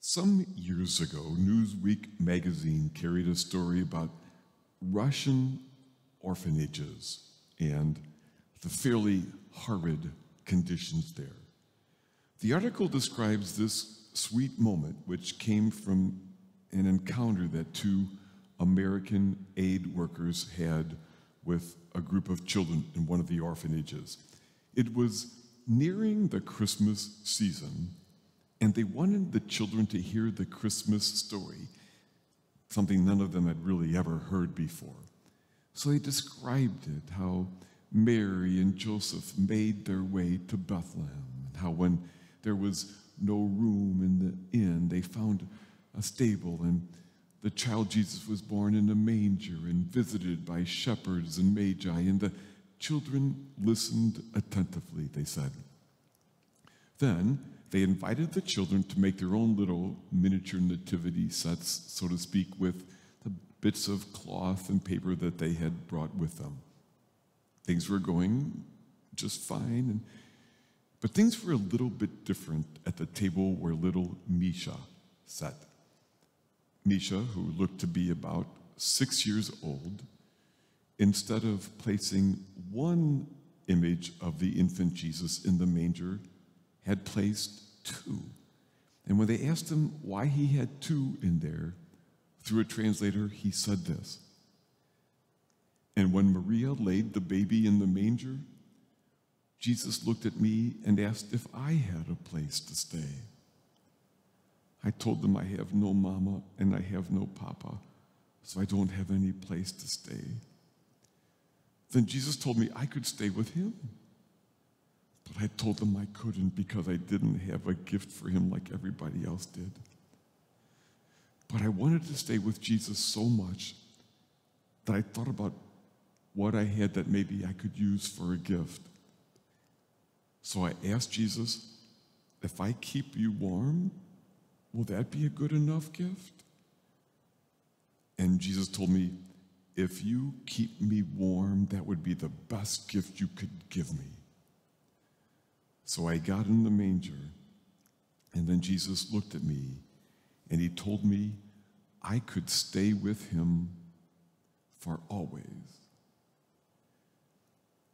Some years ago, Newsweek magazine carried a story about Russian orphanages and the fairly horrid conditions there. The article describes this sweet moment, which came from an encounter that two American aid workers had with a group of children in one of the orphanages. It was nearing the Christmas season, and they wanted the children to hear the Christmas story, something none of them had really ever heard before. So they described it, how Mary and Joseph made their way to Bethlehem, and how when there was no room in the inn, they found a stable, and the child Jesus was born in a manger and visited by shepherds and magi, and the children listened attentively, they said. Then they invited the children to make their own little miniature nativity sets, so to speak, with the bits of cloth and paper that they had brought with them. Things were going just fine, but things were a little bit different at the table where little Misha sat. Misha, who looked to be about 6 years old, instead of placing one image of the infant Jesus in the manger, had placed two. And when they asked him why he had two in there, through a translator, he said this: "And when Maria laid the baby in the manger, Jesus looked at me and asked if I had a place to stay. I told them I have no mama and I have no papa, so I don't have any place to stay. Then Jesus told me I could stay with him. But I told them I couldn't because I didn't have a gift for him like everybody else did. But I wanted to stay with Jesus so much that I thought about what I had that maybe I could use for a gift. So I asked Jesus, if I keep you warm, will that be a good enough gift? And Jesus told me, if you keep me warm, that would be the best gift you could give me. So I got in the manger, and then Jesus looked at me, and he told me I could stay with him for always.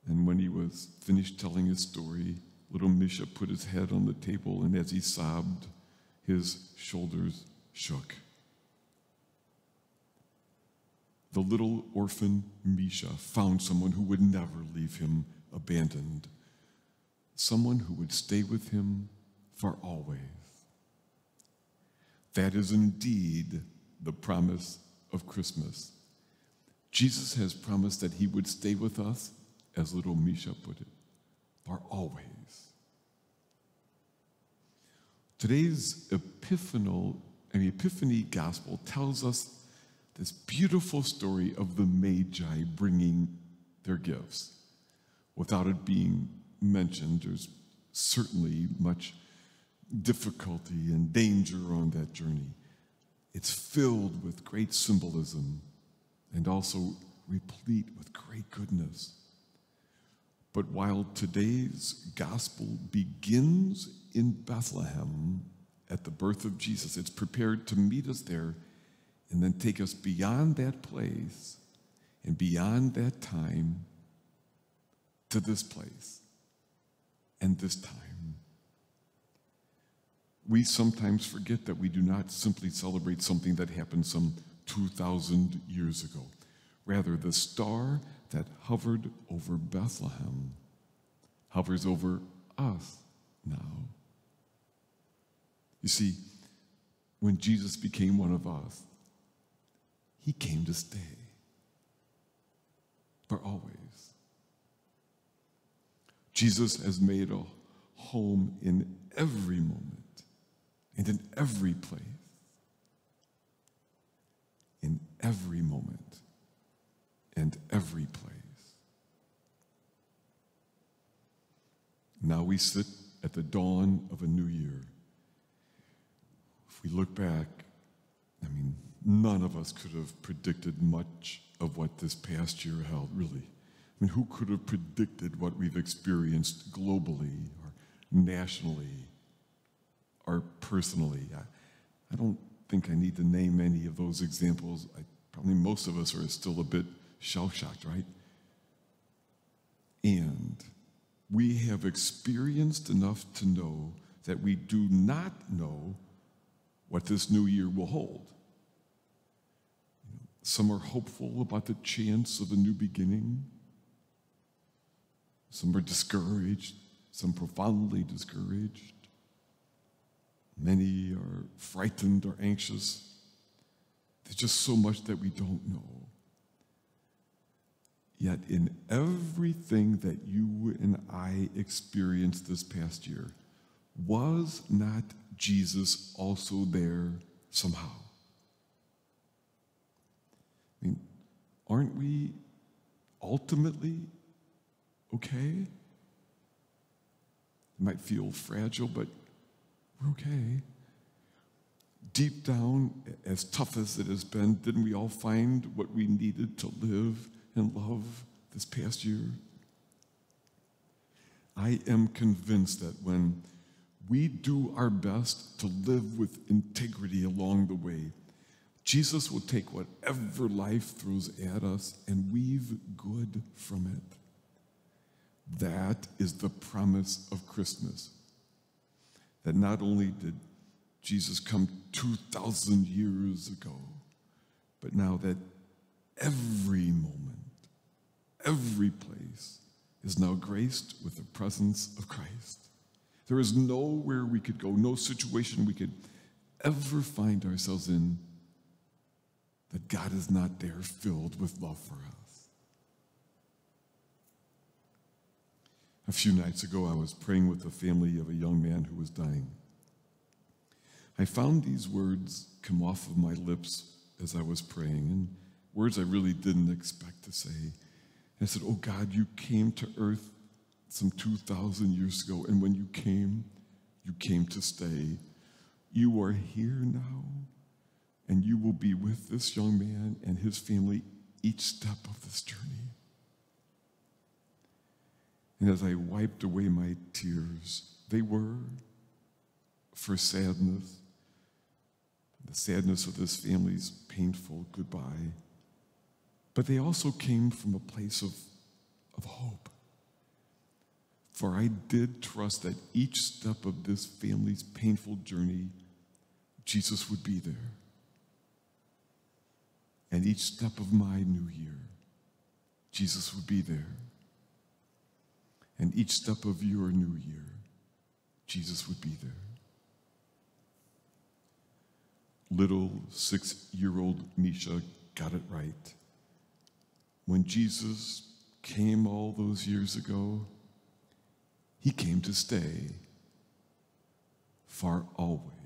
And when he was finished telling his story, little Misha put his head on the table, and as he sobbed, his shoulders shook. The little orphan Misha found someone who would never leave him abandoned, someone who would stay with him for always. That is indeed the promise of Christmas. Jesus has promised that he would stay with us, as little Misha put it, for always. Today's Epiphany Gospel tells us this beautiful story of the Magi bringing their gifts. Without it being mentioned, there's certainly much difficulty and danger on that journey. It's filled with great symbolism and also replete with great goodness. But while today's gospel begins in Bethlehem at the birth of Jesus, it's prepared to meet us there and then take us beyond that place and beyond that time to this place and this time. We sometimes forget that we do not simply celebrate something that happened some 2,000 years ago. Rather, the star that hovered over Bethlehem hovers over us now. You see, when Jesus became one of us, he came to stay for always. Jesus has made a home in every moment and in every place, in every moment and every place. Now we sit at the dawn of a new year. If we look back, none of us could have predicted much of what this past year held, really. Who could have predicted what we've experienced globally or nationally or personally? I don't think I need to name any of those examples. Probably most of us are still a bit shell-shocked, right? And we have experienced enough to know that we do not know what this new year will hold. Some are hopeful about the chance of a new beginning. Some are discouraged, some profoundly discouraged. Many are frightened or anxious. There's just so much that we don't know. Yet in everything that you and I experienced this past year, was not Jesus also there somehow? I mean, aren't we ultimately okay? It might feel fragile, but we're okay. Deep down, as tough as it has been, didn't we all find what we needed to live and love this past year? I am convinced that when we do our best to live with integrity along the way, Jesus will take whatever life throws at us and weave good from it. That is the promise of Christmas. That not only did Jesus come 2,000 years ago, but now that every moment, every place is now graced with the presence of Christ. There is nowhere we could go, no situation we could ever find ourselves in that God is not there filled with love for us. A few nights ago, I was praying with the family of a young man who was dying. I found these words come off of my lips as I was praying, and words I really didn't expect to say. I said, "Oh God, you came to earth some 2,000 years ago, and when you came to stay. You are here now, and you will be with this young man and his family each step of this journey." And as I wiped away my tears, they were for sadness, the sadness of this family's painful goodbye, but they also came from a place of hope. For I did trust that each step of this family's painful journey, Jesus would be there. And each step of my new year, Jesus would be there. And each step of your new year, Jesus would be there. Little 6-year-old Misha got it right. When Jesus came all those years ago, he came to stay for always.